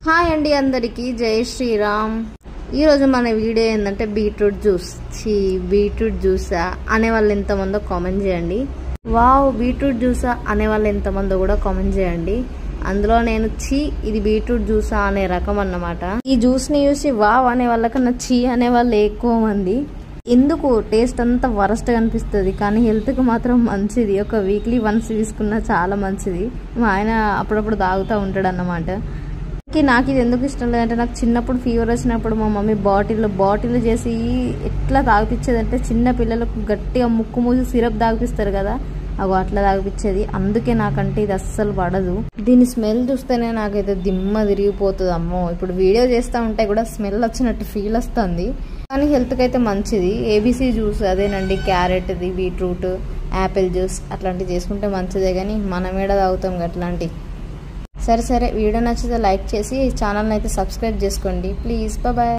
Hi అండి అందరికీ జై శ్రీరామ్. ఈరోజు మన వీడియో ఏంటంటే బీట్రూట్ జ్యూస్. బీట్రూట్ జ్యూసా అనేవాళ్ళు ఎంతమందో కామెంట్ చేయండి. వావ్ బీట్రూట్ జ్యూసా అనేవాళ్ళు ఎంతమందో కూడా కామెంట్ చేయండి. అందులో నేను ఇది బీట్రూట్ జ్యూసా అనే రకం అన్నమాట. ఈ జ్యూస్ని చూసి వావ్ అనే వాళ్ళకన్నా అనే వాళ్ళు ఎక్కువ మంది. ఎందుకు టేస్ట్ అంతా వరస్ట్గా అనిపిస్తుంది కానీ హెల్త్కి మాత్రం మంచిది. ఒక వీక్లీ వన్స్ తీసుకున్నా చాలా మంచిది. మా ఆయన అప్పుడప్పుడు తాగుతూ ఉంటాడు అన్నమాట. నాకు ఇది ఎందుకు ఇష్టం లేదంటే నాకు చిన్నప్పుడు ఫీవర్ వచ్చినప్పుడు మా మమ్మీ బాటిల్ చేసి ఎట్లా తాగిపించేది అంటే చిన్న పిల్లలకు గట్టిగా ముక్కు మూసి సిరప్ తాగిపిస్తారు కదా, అగో అట్లా తాగిపించేది. అందుకే నాకంటే ఇది అస్సలు పడదు. దీని స్మెల్ చూస్తేనే నాకైతే దిమ్మ తిరిగిపోతుంది. అమ్మో ఇప్పుడు వీడియో చేస్తూ ఉంటే కూడా స్మెల్ వచ్చినట్టు ఫీల్ వస్తుంది. కానీ హెల్త్కి అయితే మంచిది. ఏబీసీ జ్యూస్ అదేనండి, క్యారెట్ది, బీట్రూట్, యాపిల్ జ్యూస్ అట్లాంటివి చేసుకుంటే మంచిదే. కానీ మనం ఏడ తాగుతాం అట్లాంటివి. సరే వీడియో నచ్చితే లైక్ చేసి ఛానల్ని అయితే సబ్స్క్రైబ్ చేసుకోండి ప్లీజ్. బాయ్.